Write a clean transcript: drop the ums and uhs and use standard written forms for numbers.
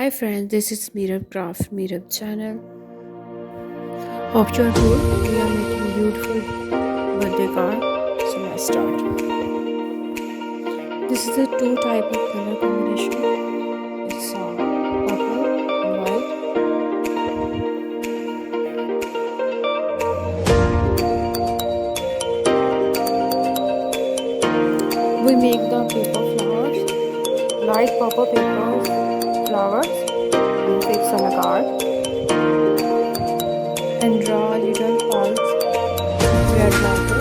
Hi friends, this is Meerup Craft Meerup channel. Hope you are good. We are making beautiful birthday card. So let's start. This is a two type of color combination. It's purple and white. We make the paper flowers, light purple paper flowers, and fix on a card and draw little holes with red marker.